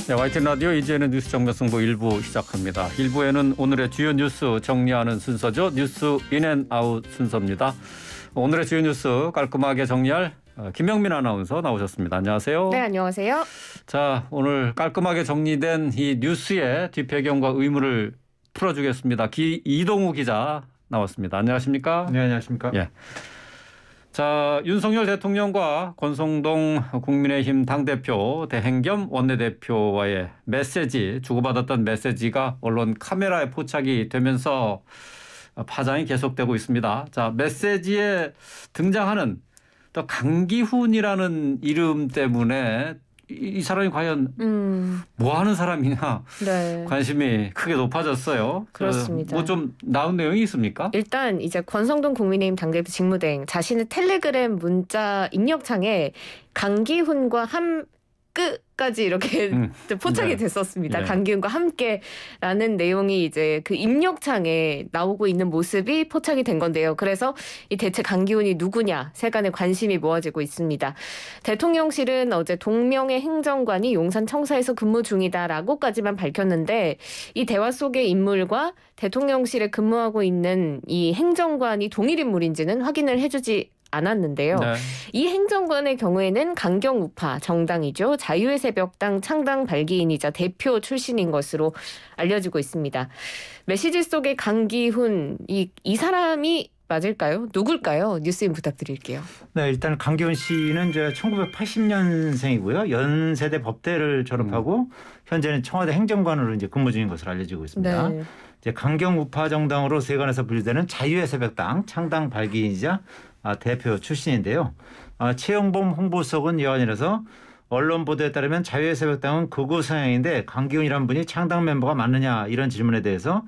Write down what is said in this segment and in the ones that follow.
네, YTN 라디오 이제는 뉴스 정면승부 1부 시작합니다. 1부에는 오늘의 주요 뉴스 정리하는 순서죠. 뉴스 인앤아웃 순서입니다. 오늘의 주요 뉴스 깔끔하게 정리할 김영민 아나운서 나오셨습니다. 안녕하세요. 네, 안녕하세요. 자, 오늘 깔끔하게 정리된 이 뉴스의 뒷배경과 의무를 풀어주겠습니다. 이동우 기자 나왔습니다. 안녕하십니까? 네, 안녕하십니까? 예. 자, 윤석열 대통령과 권성동 국민의힘 당대표 대행겸 원내대표와의 메시지, 주고받았던 메시지가 언론 카메라에 포착이 되면서 파장이 계속되고 있습니다. 자, 메시지에 등장하는 또 강기훈이라는 이름 때문에 이 사람이 과연 뭐 하는 사람이냐 네. 관심이 크게 높아졌어요. 그렇습니다. 뭐 좀 나온 내용이 있습니까? 일단 이제 권성동 국민의힘 당대표 직무대행 자신의 텔레그램 문자 입력창에 강기훈과 끝까지 이렇게 포착이 네. 됐었습니다. 네. 강기훈과 함께라는 내용이 이제 그 입력창에 나오고 있는 모습이 포착이 된 건데요. 그래서 이 대체 강기훈이 누구냐 세간의 관심이 모아지고 있습니다. 대통령실은 어제 동명의 행정관이 용산청사에서 근무 중이다라고까지만 밝혔는데 이 대화 속의 인물과 대통령실에 근무하고 있는 이 행정관이 동일 인물인지는 확인을 해주지 않았는데요. 네. 이 행정관의 경우에는 강경우파 정당이죠. 자유의 새벽당 창당 발기인이자 대표 출신인 것으로 알려지고 있습니다. 메시지 속의 강기훈 이 사람이 맞을까요? 누굴까요? 뉴스인 부탁드릴게요. 네, 일단 강기훈 씨는 이제 1980년생이고요. 연세대 법대를 졸업하고 현재는 청와대 행정관으로 이제 근무 중인 것으로 알려지고 있습니다. 네. 이제 강경우파 정당으로 세간에서 분류되는 자유의 새벽당 창당 발기인이자 대표 출신인데요. 최영범 홍보수석은 여안이라서 언론 보도에 따르면 자유의 새벽당은 극우 성향인데 강기훈이라는 분이 창당 멤버가 맞느냐 이런 질문에 대해서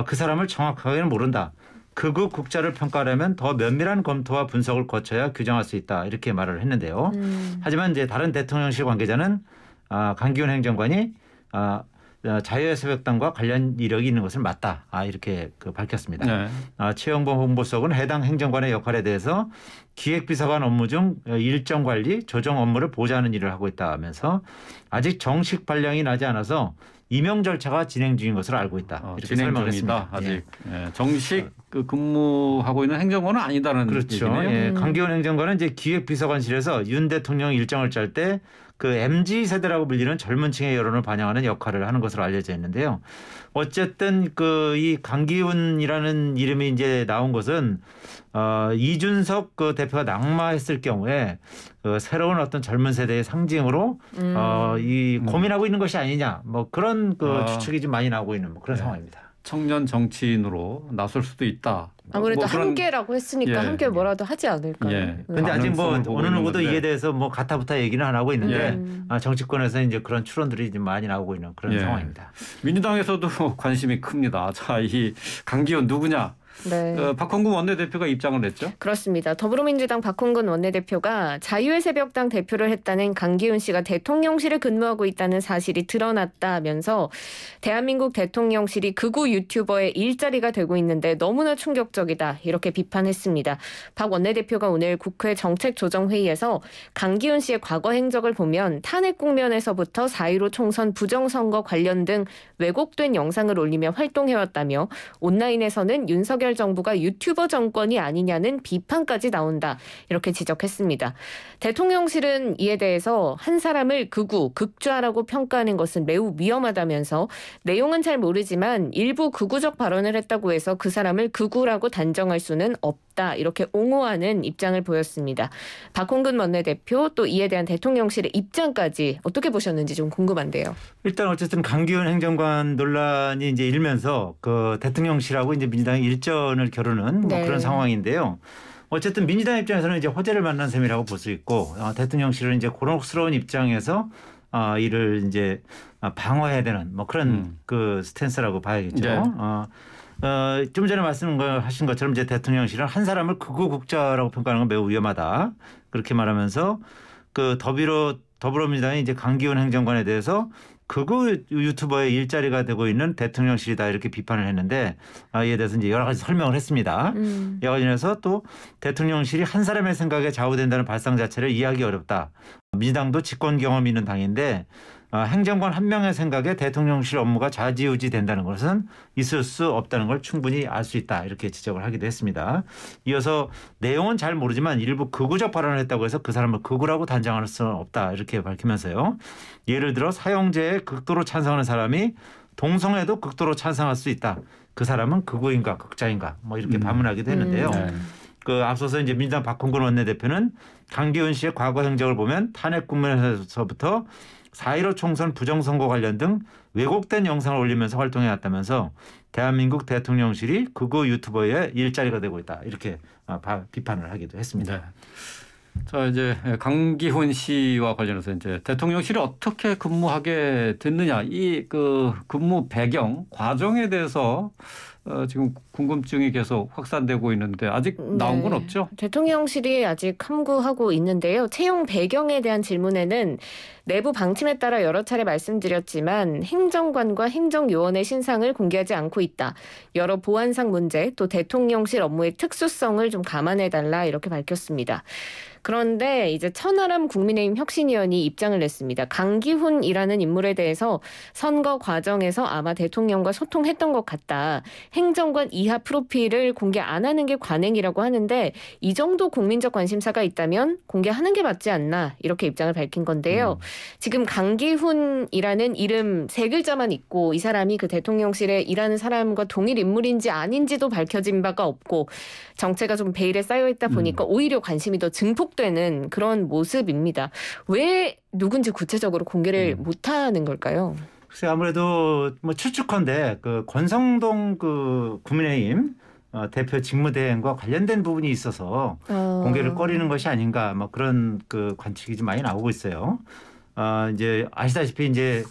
그 사람을 정확하게는 모른다. 극우 국자를 평가하려면 더 면밀한 검토와 분석을 거쳐야 규정할 수 있다. 이렇게 말을 했는데요. 하지만 이제 다른 대통령실 관계자는 강기훈 행정관이 자유의 새벽당과 관련 이력이 있는 것을 맞다. 이렇게 밝혔습니다. 네. 최영범 홍보수석은 해당 행정관의 역할에 대해서 기획비서관 업무 중 일정 관리, 조정 업무를 보좌하는 일을 하고 있다면서 아직 정식 발령이 나지 않아서 임용 절차가 진행 중인 것으로 알고 있다. 이렇게 설명했습니다. 아직 정식 근무하고 있는 행정관은 아니다는 그렇죠. 얘기네요. 강기훈 행정관은 이제 기획비서관실에서 윤 대통령 일정을 짤 때 그 MZ 세대라고 불리는 젊은 층의 여론을 반영하는 역할을 하는 것으로 알려져 있는데요. 어쨌든 이 강기훈이라는 이름이 이제 나온 것은 이준석 대표가 낙마했을 경우에 새로운 어떤 젊은 세대의 상징으로 고민하고 있는 것이 아니냐 뭐 그런 추측이 좀 많이 나오고 있는 그런 상황입니다. 청년 정치인으로 나설 수도 있다. 아무래도 그런, 함께라고 했으니까 함께 뭐라도 하지 않을까요? 그런데 아직 어느 누구도 이에 대해서 가타부타 얘기는 안 하고 있는데 정치권에서 이제 그런 추론들이 좀 많이 나오고 있는 그런 상황입니다. 민주당에서도 관심이 큽니다. 자, 이 강기훈 누구냐? 네. 박홍근 원내대표가 입장을 냈죠? 그렇습니다. 더불어민주당 박홍근 원내대표가 자유의 새벽당 대표를 했다는 강기훈 씨가 대통령실에 근무하고 있다는 사실이 드러났다면서 대한민국 대통령실이 극우 유튜버의 일자리가 되고 있는데 너무나 충격적이다 이렇게 비판했습니다. 박 원내대표가 오늘 국회 정책조정회의에서 강기훈 씨의 과거 행적을 보면 탄핵 국면에서부터 4.15 총선 부정선거 관련 등 왜곡된 영상을 올리며 활동해왔다며 온라인에서는 윤석열 정부가 유튜버 정권이 아니냐는 비판까지 나온다. 이렇게 지적했습니다. 대통령실은 이에 대해서 한 사람을 극우, 극좌라고 평가하는 것은 매우 위험하다면서 내용은 잘 모르지만 일부 극우적 발언을 했다고 해서 그 사람을 극우라고 단정할 수는 없다. 이렇게 옹호하는 입장을 보였습니다. 박홍근 원내대표 또 이에 대한 대통령실의 입장까지 어떻게 보셨는지 좀 궁금한데요. 일단 어쨌든 강기훈 행정관 논란이 이제 일면서 대통령실하고 이제 민주당이 일전을 겨루는 그런 상황인데요. 어쨌든 민주당 입장에서는 이제 호재를 만난 셈이라고 볼 수 있고 대통령실은 이제 곤혹스러운 입장에서 이를 이제 방어해야 되는 그런 스탠스라고 봐야겠죠. 네. 좀 전에 말씀하신 것처럼 이제 대통령실은 한 사람을 극우 국자라고 평가하는 건 매우 위험하다. 그렇게 말하면서 더불어민주당이 이제 강기훈 행정관에 대해서 극우 유튜버의 일자리가 되고 있는 대통령실이다 이렇게 비판을 했는데 이에 대해서 이제 여러 가지 설명을 했습니다. 이와 관련해서 또 대통령실이 한 사람의 생각에 좌우된다는 발상 자체를 이해하기 어렵다. 민주당도 집권 경험이 있는 당인데 행정관 한 명의 생각에 대통령실 업무가 좌지우지 된다는 것은 있을 수 없다는 걸 충분히 알 수 있다 이렇게 지적을 하기도 했습니다. 이어서 내용은 잘 모르지만 일부 극우적 발언을 했다고 해서 그 사람을 극우라고 단정할 수는 없다 이렇게 밝히면서요. 예를 들어 사형제에 극도로 찬성하는 사람이 동성애도 극도로 찬성할 수 있다. 그 사람은 극우인가 극자인가 뭐 이렇게 반문하기도 했는데요. 그 앞서서 이제 민주당 박홍근 원내대표는 강기훈 씨의 과거 행적을 보면 탄핵 국면에서부터 4.15 총선 부정선거 관련 등 왜곡된 영상을 올리면서 활동해왔다면서 대한민국 대통령실이 극우 유튜버의 일자리가 되고 있다 이렇게 비판을 하기도 했습니다. 네. 자 이제 강기훈 씨와 관련해서 이제 대통령실이 어떻게 근무하게 됐느냐 이 그 근무 배경 과정에 대해서 지금 궁금증이 계속 확산되고 있는데 아직 나온 건 없죠? 대통령실이 아직 함구하고 있는데요. 채용 배경에 대한 질문에는 내부 방침에 따라 여러 차례 말씀드렸지만 행정관과 행정요원의 신상을 공개하지 않고 있다. 여러 보안상 문제 또 대통령실 업무의 특수성을 좀 감안해달라 이렇게 밝혔습니다. 그런데 이제 천하람 국민의힘 혁신위원이 입장을 냈습니다. 강기훈이라는 인물에 대해서 선거 과정에서 아마 대통령과 소통했던 것 같다. 행정관 이하 프로필을 공개 안 하는 게 관행이라고 하는데 이 정도 국민적 관심사가 있다면 공개하는 게 맞지 않나 이렇게 입장을 밝힌 건데요. 지금 강기훈이라는 이름 3글자만 있고 이 사람이 그 대통령실에 일하는 사람과 동일 인물인지 아닌지도 밝혀진 바가 없고 정체가 좀 베일에 쌓여있다 보니까 오히려 관심이 더 증폭되는 그런 모습입니다. 왜 누군지 구체적으로 공개를 못하는 걸까요? 글쎄 아무래도 뭐 추측컨대 그 권성동 그 국민의힘 대표 직무대행과 관련된 부분이 있어서 공개를 꺼리는 것이 아닌가 뭐 그런 그 관측이 좀 많이 나오고 있어요. 이제 아시다시피 이제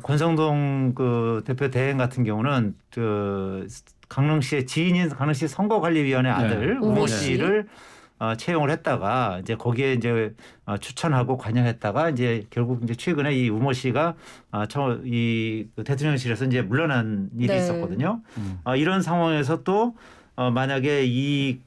권성동 그 대표 대행 같은 경우는 그 강릉시의 지인인 강릉시 선거관리위원회 아들 우모 씨를 채용을 했다가 이제 거기에 이제 추천하고 관여했다가 이제 결국 이제 최근에 이 우모 씨가 이 대통령실에서 이제 물러난 일이 있었거든요. 이런 상황에서 또 만약에 이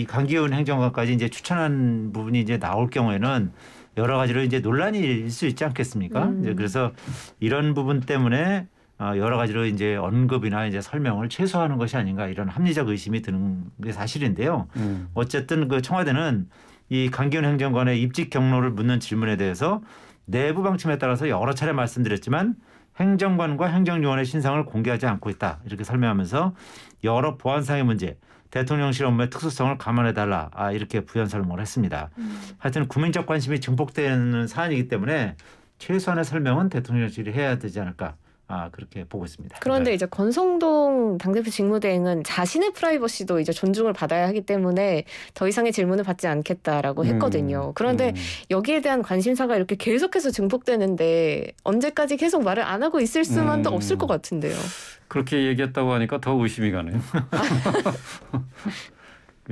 강기훈 행정관까지 이제 추천한 부분이 이제 나올 경우에는 여러 가지로 이제 논란이 일 수 있지 않겠습니까? 이제 그래서 이런 부분 때문에 여러 가지로 이제 언급이나 이제 설명을 최소화하는 것이 아닌가 이런 합리적 의심이 드는 게 사실인데요. 어쨌든 그 청와대는 이 강기훈 행정관의 입직 경로를 묻는 질문에 대해서 내부 방침에 따라서 여러 차례 말씀드렸지만 행정관과 행정요원의 신상을 공개하지 않고 있다 이렇게 설명하면서 여러 보안상의 문제 대통령실 업무의 특수성을 감안해달라 이렇게 부연 설명을 했습니다. 하여튼 국민적 관심이 증폭되는 사안이기 때문에 최소한의 설명은 대통령실이 해야 되지 않을까 그렇게 보고 있습니다. 그런데 이제 권성동 당대표 직무대행은 자신의 프라이버시도 이제 존중을 받아야 하기 때문에 더 이상의 질문을 받지 않겠다라고 했거든요. 그런데 여기에 대한 관심사가 이렇게 계속해서 증폭되는데 언제까지 계속 말을 안 하고 있을 수만도 없을 것 같은데요. 그렇게 얘기했다고 하니까 더 의심이 가네요.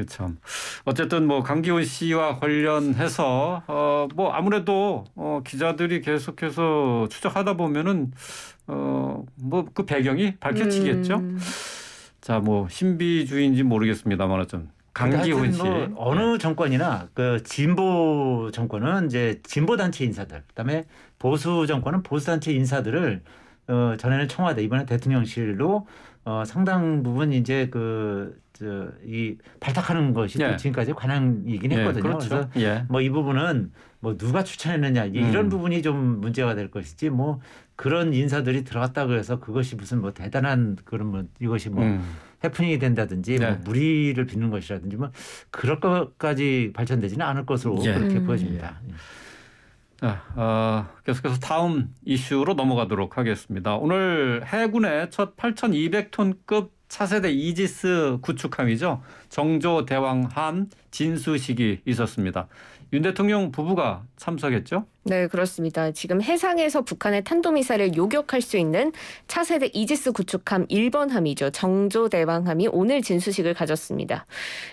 참 어쨌든 뭐 강기훈 씨와 관련해서 뭐 아무래도 기자들이 계속해서 추적하다 보면은 뭐 그 배경이 밝혀지겠죠. 자, 뭐 신비주의인지 모르겠습니다만 어쨌든 강기훈 씨 뭐 어느 정권이나 그 진보 정권은 이제 진보 단체 인사들, 그다음에 보수 정권은 보수 단체 인사들을 전에는 청와대 이번에 대통령실로 상당 부분 이제 이 발탁하는 것이 지금까지 관행이긴 했거든요. 그렇죠. 그래서 뭐 이 부분은 뭐 누가 추천했느냐 이런 부분이 좀 문제가 될 것이지 뭐 그런 인사들이 들어갔다고 해서 그것이 무슨 뭐 대단한 그런 뭐 이것이 뭐 해프닝이 된다든지 뭐 무리를 빚는 것이라든지 뭐 그럴 것까지 발전되지는 않을 것으로 그렇게 보여집니다. 계속해서 다음 이슈로 넘어가도록 하겠습니다. 오늘 해군의 첫 8,200톤급 차세대 이지스 구축함이죠. 정조 대왕함 진수식이 있었습니다. 윤 대통령 부부가 참석했죠? 네, 그렇습니다. 지금 해상에서 북한의 탄도미사일을 요격할 수 있는 차세대 이지스 구축함 1번 함이죠. 정조대왕함이 오늘 진수식을 가졌습니다.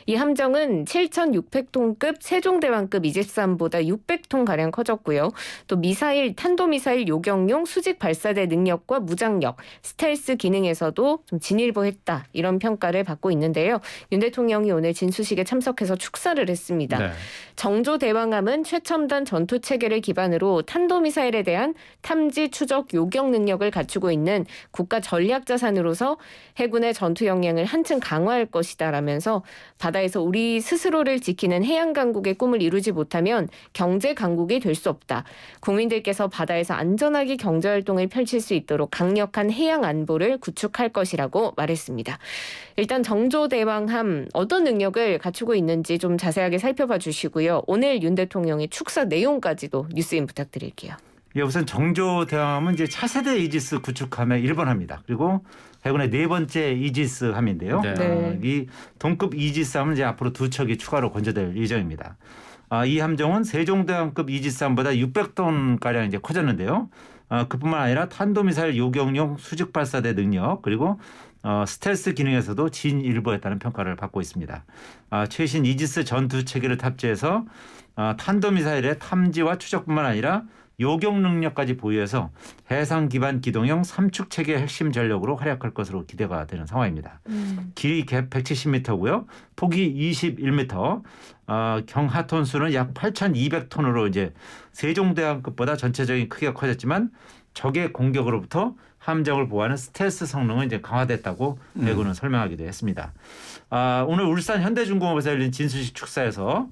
이 함정은 7,600톤급 세종대왕급 이지스함보다 600톤가량 커졌고요. 또 미사일, 탄도미사일 요격용 수직 발사대 능력과 무장력, 스텔스 기능에서도 좀 진일보했다. 이런 평가를 받고 있는데요. 윤 대통령이 오늘 진수식에 참석해서 축사를 했습니다. 정조대왕함은 최첨단 전투체계를 기반으로 기반으로 탄도미사일에 대한 탐지, 추적, 요격 능력을 갖추고 있는 국가 전략 자산으로서 해군의 전투 역량을 한층 강화할 것이다라면서 바다에서 우리 스스로를 지키는 해양 강국의 꿈을 이루지 못하면 경제 강국이 될 수 없다. 국민들께서 바다에서 안전하게 경제 활동을 펼칠 수 있도록 강력한 해양 안보를 구축할 것이라고 말했습니다. 일단 정조대왕함 어떤 능력을 갖추고 있는지 좀 자세하게 살펴봐 주시고요. 오늘 윤 대통령의 축사 내용까지도 뉴스인 부탁드릴게요. 예, 우선 정조대왕함은 이제 차세대 이지스 구축함의 1번함입니다. 그리고 해군의 4번째 이지스함인데요. 네. 이 동급 이지스함은 이제 앞으로 2척이 추가로 건조될 예정입니다. 이 함정은 세종대왕급 이지스함보다 600톤가량 이제 커졌는데요. 그뿐만 아니라 탄도미사일 요격용 수직 발사대 능력 그리고 스텔스 기능에서도 진일보했다는 평가를 받고 있습니다. 최신 이지스 전투 체계를 탑재해서 탄도미사일의 탐지와 추적뿐만 아니라 요격 능력까지 보유해서 해상 기반 기동형 3축 체계 핵심 전력으로 활약할 것으로 기대가 되는 상황입니다. 길이 갭 170m고요. 폭이 21m. 경하톤 수는 약 8,200톤으로 이제 세종대왕급보다 전체적인 크기가 커졌지만 적의 공격으로부터 함정을 보호하는 스텔스 성능은 이제 강화됐다고 해군은 설명하기도 했습니다. 오늘 울산 현대중공업에서 열린 진수식 축사에서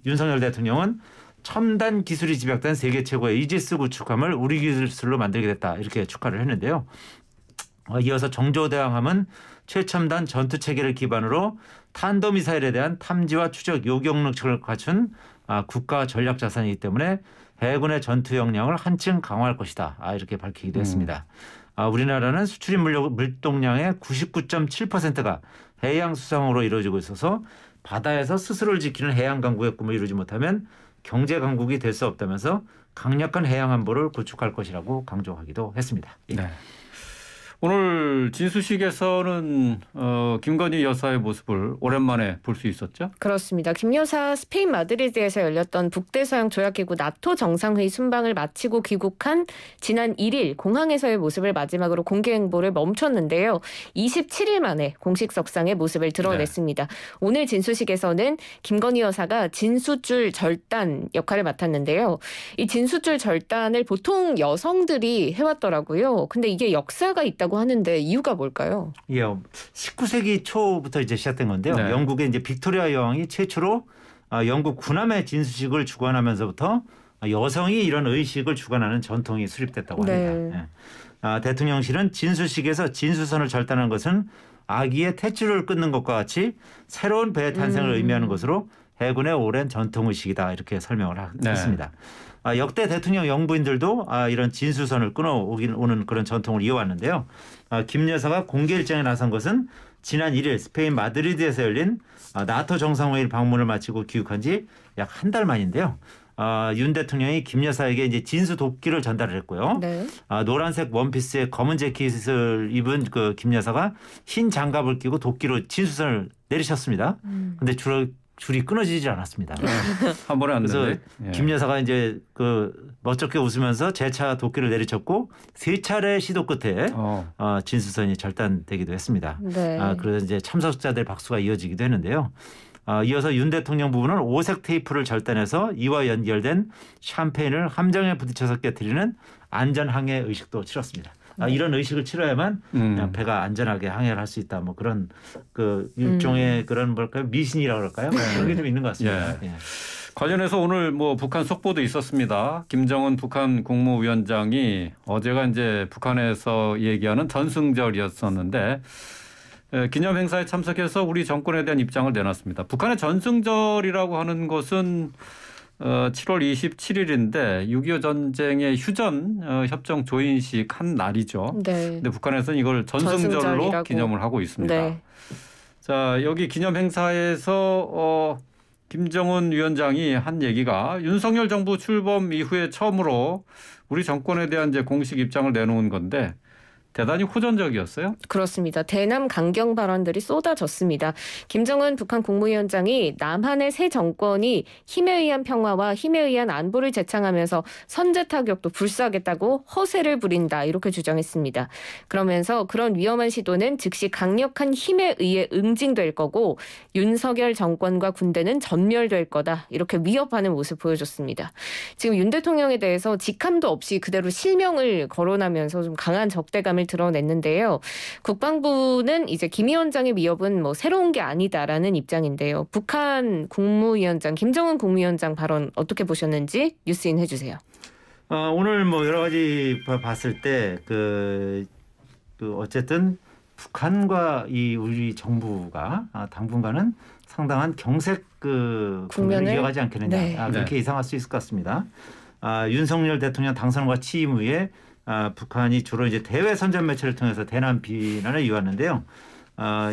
윤석열 대통령은 첨단 기술이 집약된 세계 최고의 이지스 구축함을 우리 기술로 만들게 됐다 이렇게 축하를 했는데요. 이어서 정조대왕함은 최첨단 전투 체계를 기반으로 탄도미사일에 대한 탐지와 추적 요격 능력을 갖춘 국가 전략 자산이기 때문에 해군의 전투 역량을 한층 강화할 것이다. 이렇게 밝히기도 했습니다. 우리나라는 수출입 물동량의 99.7%가 해양 수상으로 이루어지고 있어서 바다에서 스스로를 지키는 해양 강국의 꿈을 이루지 못하면 경제 강국이 될 수 없다면서 강력한 해양 안보를 구축할 것이라고 강조하기도 했습니다. 네. 오늘 진수식에서는 김건희 여사의 모습을 오랜만에 볼 수 있었죠? 그렇습니다. 김 여사 스페인 마드리드에서 열렸던 북대서양 조약기구 나토 정상회의 순방을 마치고 귀국한 지난 1일 공항에서의 모습을 마지막으로 공개 행보를 멈췄는데요. 27일 만에 공식 석상의 모습을 드러냈습니다. 오늘 진수식에서는 김건희 여사가 진수줄 절단 역할을 맡았는데요. 이 진수줄 절단을 보통 여성들이 해왔더라고요. 근데 이게 역사가 있다고 하는데 이유가 뭘까요? 예, 19세기 초부터 이제 시작된 건데요. 네. 영국의 이제 빅토리아 여왕이 최초로 영국 군함의 진수식을 주관하면서부터 여성이 이런 의식을 주관하는 전통이 수립됐다고 합니다. 네. 예. 대통령실은 진수식에서 진수선을 절단한 것은 아기의 탯줄을 끊는 것과 같이 새로운 배의 탄생을 의미하는 것으로 해군의 오랜 전통의식이다 이렇게 설명을 했습니다. 역대 대통령 영부인들도 이런 진수선을 끊어오는 그런 전통을 이어왔는데요. 김 여사가 공개 일정에 나선 것은 지난 1일 스페인 마드리드에서 열린 나토 정상회의 방문을 마치고 귀국한 지 약 한 달 만인데요. 윤 대통령이 김 여사에게 이제 진수 도끼를 전달을 했고요. 네. 노란색 원피스에 검은 재킷을 입은 그 김 여사가 흰 장갑을 끼고 도끼로 진수선을 내리셨습니다. 근데 줄이 끊어지지 않았습니다. 한 번에 안 그래서 됐는데. 예. 김 여사가 이제 그 멋쩍게 웃으면서 재차 도끼를 내리쳤고 3차례 시도 끝에 진수선이 절단되기도 했습니다. 네. 그래서 이제 참석자들 박수가 이어지기도 했는데요. 이어서 윤 대통령 부부는 오색 테이프를 절단해서 이와 연결된 샴페인을 함정에 부딪혀서 깨뜨리는 안전항해 의식도 치렀습니다. 이런 의식을 치러야만 그냥 배가 안전하게 항해를 할 수 있다. 뭐 그런 그 일종의 그런 뭘까요? 미신이라고 그럴까요? 그런 게 좀 있는 것 같습니다. 예. 관련해서 오늘 뭐 북한 속보도 있었습니다. 김정은 북한 국무위원장이 어제가 이제 북한에서 얘기하는 전승절이었었는데 기념 행사에 참석해서 우리 정권에 대한 입장을 내놨습니다. 북한의 전승절이라고 하는 것은 7월 27일인데 6.25 전쟁의 휴전 협정 조인식 한 날이죠. 네. 근데 북한에서는 이걸 전승절로 전승절이라고. 기념을 하고 있습니다. 네. 자, 여기 기념 행사에서 김정은 위원장이 한 얘기가 윤석열 정부 출범 이후에 처음으로 우리 정권에 대한 이제 공식 입장을 내놓은 건데 대단히 호전적이었어요. 그렇습니다. 대남 강경 발언들이 쏟아졌습니다. 김정은 북한 국무위원장이 남한의 새 정권이 힘에 의한 평화와 힘에 의한 안보를 제창하면서 선제 타격도 불사하겠다고 허세를 부린다 이렇게 주장했습니다. 그러면서 그런 위험한 시도는 즉시 강력한 힘에 의해 응징될 거고 윤석열 정권과 군대는 전멸될 거다 이렇게 위협하는 모습 보여줬습니다. 지금 윤 대통령에 대해서 직함도 없이 그대로 실명을 거론하면서 좀 강한 적대감을 드러냈는데요. 국방부는 이제 김 위원장의 위협은 뭐 새로운 게 아니다라는 입장인데요. 북한 국무위원장 김정은 국무위원장 발언 어떻게 보셨는지 뉴스인 해주세요. 오늘 뭐 여러 가지 봤을 때 어쨌든 북한과 이 우리 정부가 당분간은 상당한 경색 국면을 이어가지 않겠느냐 네. 그렇게 예상할 수 있을 것 같습니다. 윤석열 대통령 당선과 취임 후에 북한이 주로 이제 대외 선전 매체를 통해서 대남 비난을 이어왔는데요.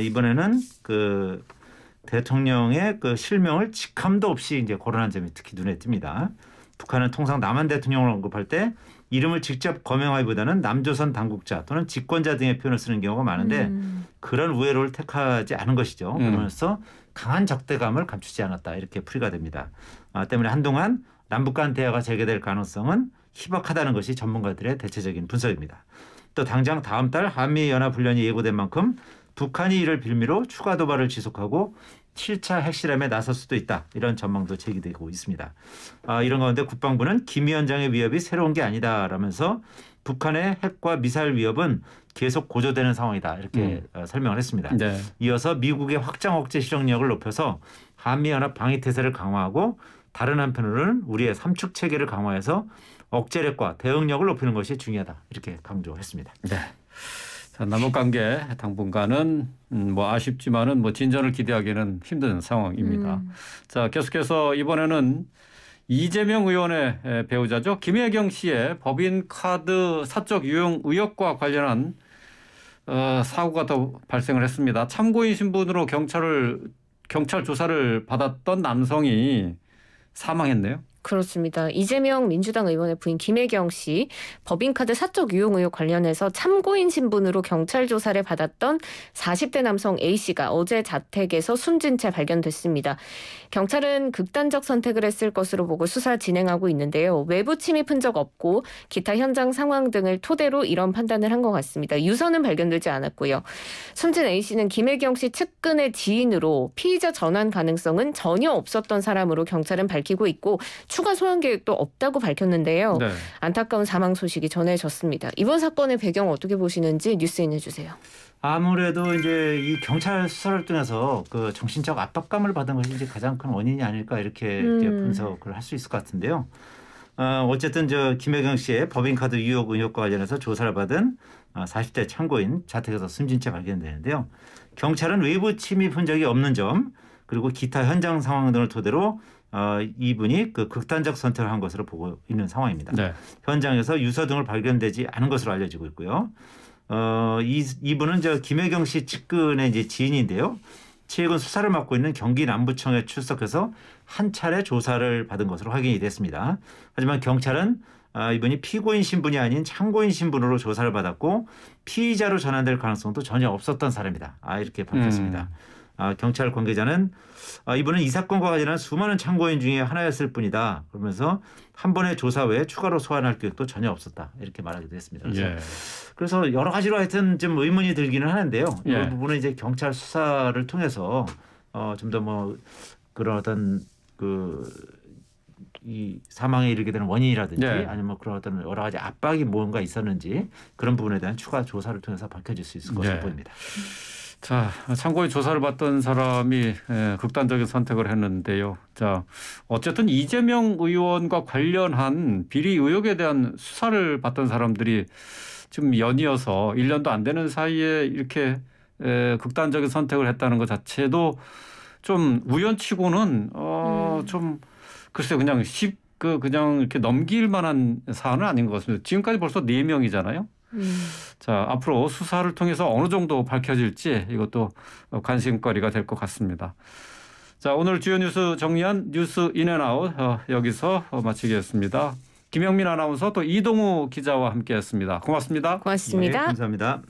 이번에는 그 대통령의 그 실명을 직함도 없이 이제 거론한 점이 특히 눈에 띕니다. 북한은 통상 남한 대통령을 언급할 때 이름을 직접 거명하기보다는 남조선 당국자 또는 집권자 등의 표현을 쓰는 경우가 많은데 그런 우회로를 택하지 않은 것이죠. 그러면서 강한 적대감을 감추지 않았다 이렇게 풀이가 됩니다. 때문에 한동안 남북 간 대화가 재개될 가능성은 희박하다는 것이 전문가들의 대체적인 분석입니다. 또 당장 다음 달 한미연합훈련이 예고된 만큼 북한이 이를 빌미로 추가 도발을 지속하고 7차 핵실험에 나설 수도 있다. 이런 전망도 제기되고 있습니다. 이런 가운데 국방부는 김 위원장의 위협이 새로운 게 아니다라면서 북한의 핵과 미사일 위협은 계속 고조되는 상황이다. 이렇게 설명을 했습니다. 네. 이어서 미국의 확장 억제 실행력을 높여서 한미연합 방위태세를 강화하고 다른 한편으로는 우리의 삼축 체계를 강화해서 억제력과 대응력을 높이는 것이 중요하다. 이렇게 강조했습니다. 네. 자, 남북관계 당분간은 뭐 아쉽지만은 뭐 진전을 기대하기는 힘든 상황입니다. 자, 계속해서 이번에는 이재명 의원의 배우자죠. 김혜경 씨의 법인카드 사적 유용 의혹과 관련한 사고가 또 발생을 했습니다. 참고인 신분으로 경찰 조사를 받았던 남성이 사망했네요. 그렇습니다. 이재명 민주당 의원의 부인 김혜경 씨 법인카드 사적 유용 의혹 관련해서 참고인 신분으로 경찰 조사를 받았던 40대 남성 A씨가 어제 자택에서 숨진 채 발견됐습니다. 경찰은 극단적 선택을 했을 것으로 보고 수사 진행하고 있는데요. 외부 침입 흔적 없고 기타 현장 상황 등을 토대로 이런 판단을 한 것 같습니다. 유서는 발견되지 않았고요. 숨진 A씨는 김혜경 씨 측근의 지인으로 피의자 전환 가능성은 전혀 없었던 사람으로 경찰은 밝히고 있고 추가 소환 계획도 없다고 밝혔는데요. 네. 안타까운 사망 소식이 전해졌습니다. 이번 사건의 배경 어떻게 보시는지 뉴스인 해주세요. 아무래도 이제 이 경찰 수사를 통해서 그 정신적 압박감을 받은 것이 이제 가장 큰 원인이 아닐까 이렇게 분석을 할 수 있을 것 같은데요. 어쨌든 김혜경 씨의 법인카드 유용 의혹과 관련해서 조사를 받은 40대 참고인 자택에서 숨진 채 발견되는데요. 경찰은 외부 침입 흔적이 없는 점 그리고 기타 현장 상황 등을 토대로 이분이 그 극단적 선택을 한 것으로 보고 있는 상황입니다. 네. 현장에서 유서 등을 발견되지 않은 것으로 알려지고 있고요. 이분은 김혜경 씨 측근의 이제 지인인데요. 최근 수사를 맡고 있는 경기 남부청에 출석해서 한 차례 조사를 받은 것으로 확인이 됐습니다. 하지만 경찰은 이분이 피고인 신분이 아닌 참고인 신분으로 조사를 받았고 피의자로 전환될 가능성도 전혀 없었던 사람이다. 이렇게 밝혔습니다. 경찰 관계자는 이분은 이 사건과 관련한 수많은 참고인 중에 하나였을 뿐이다. 그러면서 한 번의 조사 외에 추가로 소환할 계획도 전혀 없었다. 이렇게 말하기도 했습니다. 그래서 여러 가지로 하여튼 좀 의문이 들기는 하는데요. 이 부분은 이제 경찰 수사를 통해서 좀 더 뭐 그런 어떤 이 사망에 이르게 되는 원인이라든지 아니면 뭐 그런 어떤 여러 가지 압박이 뭔가 있었는지 그런 부분에 대한 추가 조사를 통해서 밝혀질 수 있을 것으로 보입니다. 자, 참고인 조사를 받던 사람이 극단적인 선택을 했는데요. 자, 어쨌든 이재명 의원과 관련한 비리 의혹에 대한 수사를 받던 사람들이 좀 연이어서 1년도 안 되는 사이에 이렇게 극단적인 선택을 했다는 것 자체도 좀 우연치고는 좀 글쎄요, 그냥 이렇게 넘길 만한 사안은 아닌 것 같습니다. 지금까지 벌써 4명이잖아요. 자, 앞으로 수사를 통해서 어느 정도 밝혀질지 이것도 관심거리가 될 것 같습니다. 자, 오늘 주요 뉴스 정리한 뉴스 인앤아웃 여기서 마치겠습니다. 김영민 아나운서 또 이동우 기자와 함께했습니다. 고맙습니다. 고맙습니다. 네, 감사합니다.